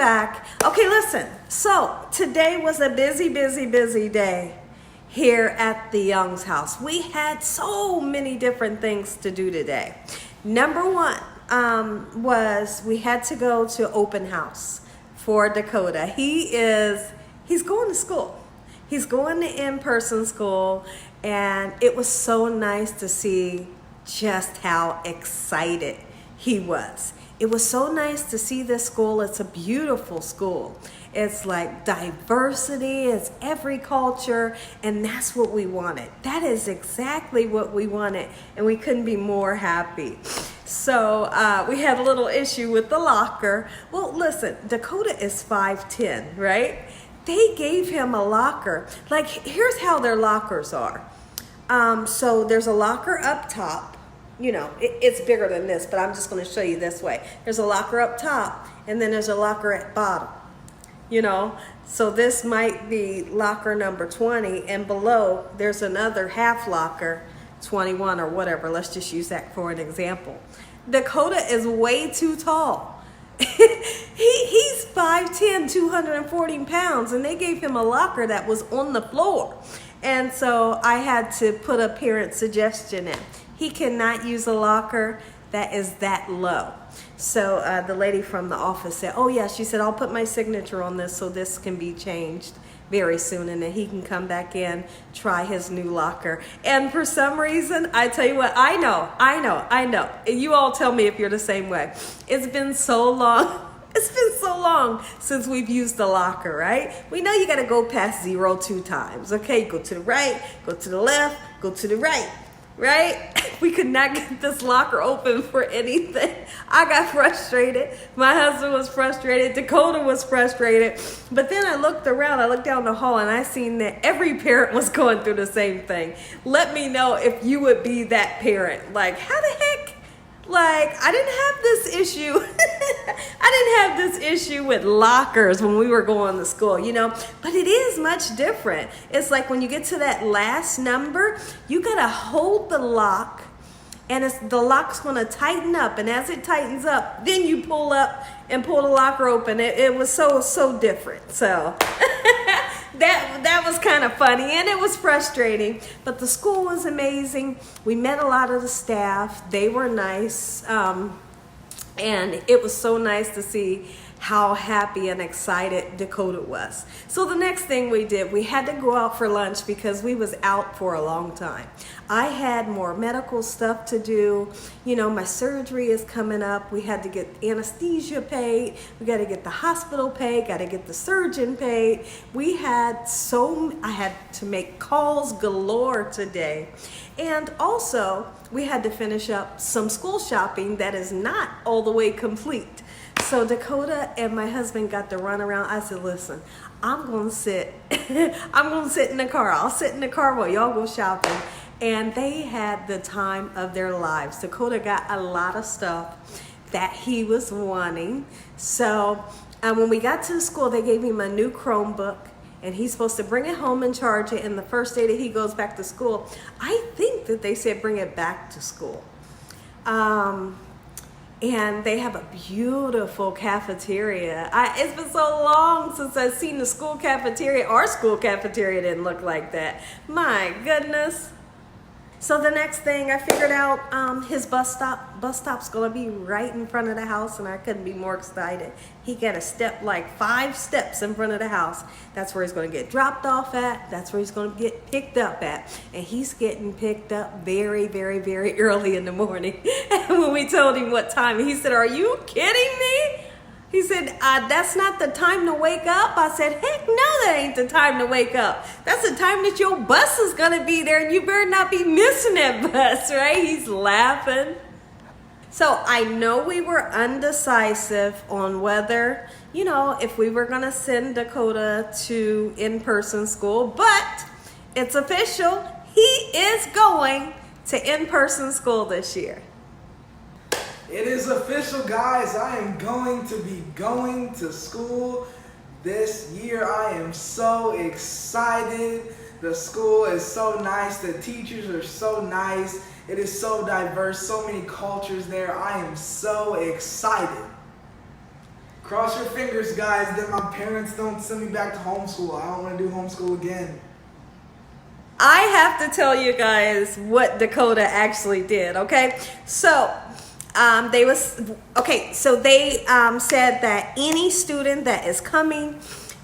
back. Okay, listen. So today was a busy day here at the Young's house. We had so many different things to do today. Number one was we had to go to open house for Dakota. He's going to school. He's going to in-person school, and it was so nice to see just how excited he was. It was so nice to see this school. It's a beautiful school. It's like diversity, it's every culture, and that's what we wanted. That is exactly what we wanted, and we couldn't be more happy. So we had a little issue with the locker. Well, listen, Dakota is 5'10", right? They gave him a locker. Like, here's how their lockers are. So there's a locker up top. You know, it's bigger than this, but I'm just going to show you this way. There's a locker up top, and then there's a locker at bottom. You know, so this might be locker number 20, and below there's another half locker, 21 or whatever. Let's just use that for an example. Dakota is way too tall. He's 5'10", 240 pounds, and they gave him a locker that was on the floor. And so I had to put a parent suggestion in. He cannot use a locker that is that low. So the lady from the office said, oh yeah, she said, I'll put my signature on this so this can be changed very soon, and then he can come back in, try his new locker. And for some reason, I tell you what, I know. You all tell me if you're the same way. It's been so long. It's been so long since we've used the locker, right? We know you got to go past 0 2 times. Okay, go to the right, go to the left, go to the right. Right? We could not get this locker open for anything. I got frustrated. My husband was frustrated. Dakota was frustrated. But then I looked around, I looked down the hall, and I seen that every parent was going through the same thing. Let me know if you would be that parent. Like, how the heck? Like, I didn't have this issue. I didn't have this issue with lockers when we were going to school, you know, but it is much different. It's like when you get to that last number, you got to hold the lock, and the lock's going to tighten up. And as it tightens up, then you pull up and pull the locker open. It was so different. So that was kind of funny, and it was frustrating, but the school was amazing. We met a lot of the staff. They were nice. And it was so nice to see how happy and excited Dakota was. So the next thing we did, we had to go out for lunch because we was out for a long time. I had more medical stuff to do. You know, my surgery is coming up. We had to get anesthesia paid. We got to get the hospital paid. Got to get the surgeon paid. I had to make calls galore today. And also, we had to finish up some school shopping that is not all the way complete. So Dakota and my husband got to run around. I said, listen, I'm going to sit in the car. I'll sit in the car while y'all go shopping. And they had the time of their lives. Dakota got a lot of stuff that he was wanting. So when we got to the school, they gave him a new Chromebook, and he's supposed to bring it home and charge it. And the first day that he goes back to school, I think that they said bring it back to school. And they have a beautiful cafeteria. It's been so long since I've seen the school cafeteria. Our school cafeteria didn't look like that. My goodness. So the next thing I figured out, his bus stop's gonna be right in front of the house, and I couldn't be more excited. He got a step, like 5 steps in front of the house. That's where he's gonna get dropped off at. That's where he's gonna get picked up at. And he's getting picked up very early in the morning. And when we told him what time, he said, are you kidding me? He said, that's not the time to wake up. I said, heck no, that ain't the time to wake up. That's the time that your bus is going to be there, and you better not be missing that bus, right? He's laughing. So I know we were undecisive on whether, you know, if we were going to send Dakota to in-person school, but it's official. He is going to in-person school this year. It is official, guys. I am going to be going to school this year. I am so excited. The school is so nice. The teachers are so nice. It is so diverse, so many cultures there. I am so excited. Cross your fingers, guys, that my parents don't send me back to homeschool. I don't want to do homeschool again. I have to tell you guys what Dakota actually did, okay? So, they said that any student that is coming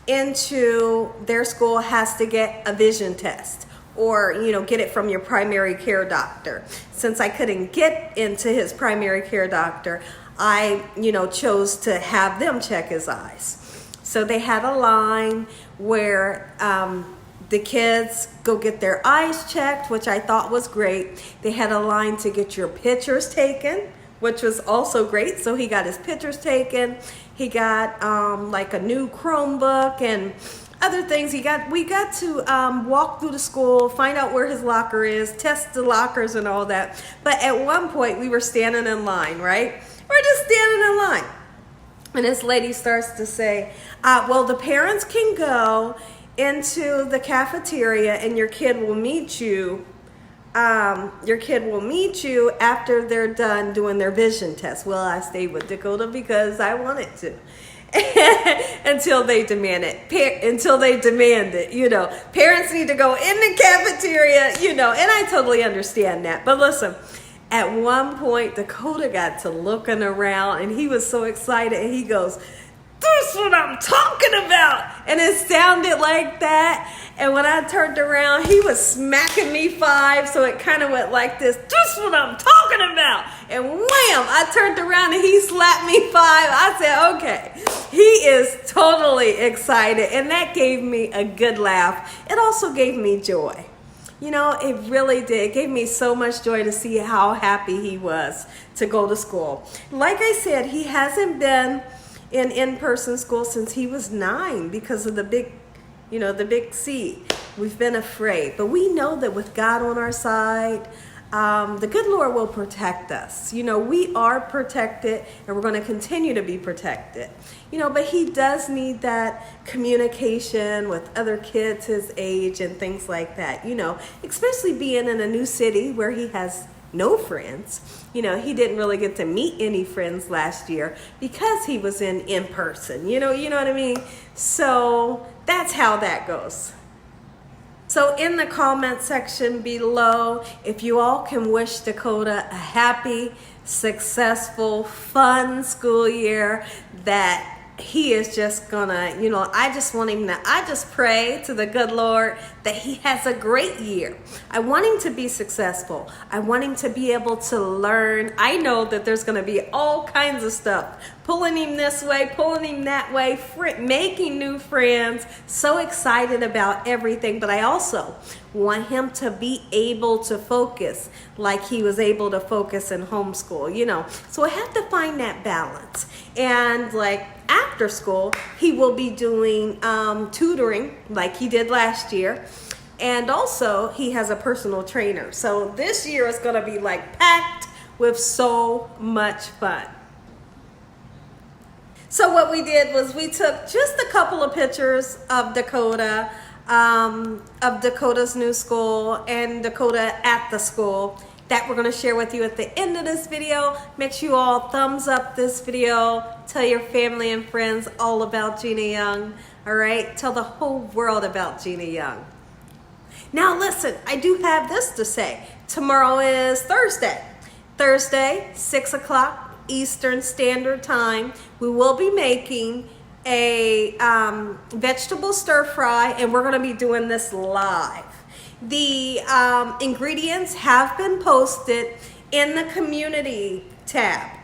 into their school has to get a vision test, or get it from your primary care doctor. Since I couldn't get into his primary care doctor, I chose to have them check his eyes. So they had a line where the kids go get their eyes checked, which I thought was great. They had a line to get your pictures taken, which was also great. So he got his pictures taken. He got like a new Chromebook and other things. We got to walk through the school, find out where his locker is, test the lockers and all that. But at one point we were standing in line, right? We're just standing in line. And this lady starts to say, well, the parents can go into the cafeteria and your kid will meet you. After they're done doing their vision test. Well, I stayed with Dakota because I wanted to. Until they demand it. Parents need to go in the cafeteria, and I totally understand that. But listen, at one point, Dakota got to looking around and he was so excited and he goes, "That's what I'm talking about." And it sounded like that. And when I turned around, he was smacking me 5. So it kind of went like this. "That's what I'm talking about." And wham, I turned around and he slapped me 5. I said, okay, he is totally excited. And that gave me a good laugh. It also gave me joy. It really did. It gave me so much joy to see how happy he was to go to school. Like I said, he hasn't been in-person school since he was 9 because of the big C. We've been afraid, but we know that with God on our side, the good Lord will protect us. We are protected and we're going to continue to be protected. But he does need that communication with other kids his age and things like that, especially being in a new city where he has no friends. He didn't really get to meet any friends last year because he was in person. You know what I mean? So that's how that goes. So in the comment section below, if you all can wish Dakota a happy, successful, fun school year, that he is just gonna, I just pray to the good Lord that he has a great year. I want him to be successful. I want him to be able to learn. I know that there's gonna be all kinds of stuff, pulling him this way, pulling him that way, making new friends, so excited about everything. But I also want him to be able to focus like he was able to focus in homeschool, So I have to find that balance. And like after school, he will be doing tutoring like he did last year. And also he has a personal trainer. So this year is gonna be like packed with so much fun. So what we did was we took just a couple of pictures of Dakota, of Dakota's new school and Dakota at the school that we're going to share with you at the end of this video. Make sure you all thumbs up this video. Tell your family and friends all about Gina Young. All right? Tell the whole world about Gina Young. Now listen, I do have this to say. Tomorrow is Thursday. Thursday, 6 o'clock Eastern Standard Time. We will be making a vegetable stir fry, and we're going to be doing this live. The ingredients have been posted in the community tab.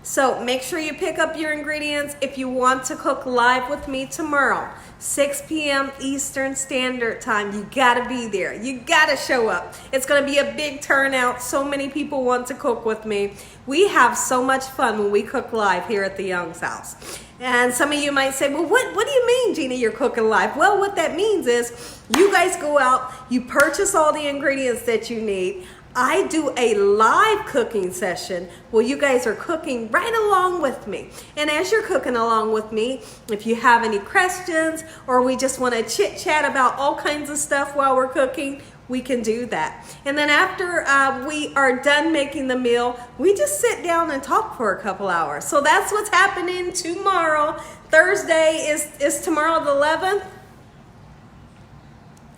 So make sure you pick up your ingredients if you want to cook live with me tomorrow, 6 p.m. Eastern Standard Time. You gotta be there. You gotta show up. It's gonna be a big turnout. So many people want to cook with me. We have so much fun when we cook live here at the Young's house. And some of you might say, well, what do you mean, Gina, you're cooking live? Well, what that means is you guys go out, you purchase all the ingredients that you need. I do a live cooking session where you guys are cooking right along with me. And as you're cooking along with me, if you have any questions or we just want to chit chat about all kinds of stuff while we're cooking, we can do that. And then after we are done making the meal, we just sit down and talk for a couple hours. So that's what's happening tomorrow. Thursday is tomorrow the 11th?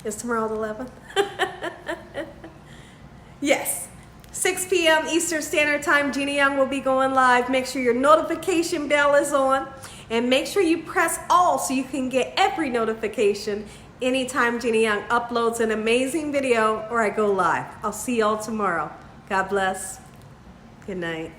Is tomorrow the 11th? Yes. 6 p.m. Eastern Standard Time, Gina Young will be going live. Make sure your notification bell is on. And make sure you press all so you can get every notification anytime Gina Young uploads an amazing video or I go live. I'll see y'all tomorrow. God bless. Good night.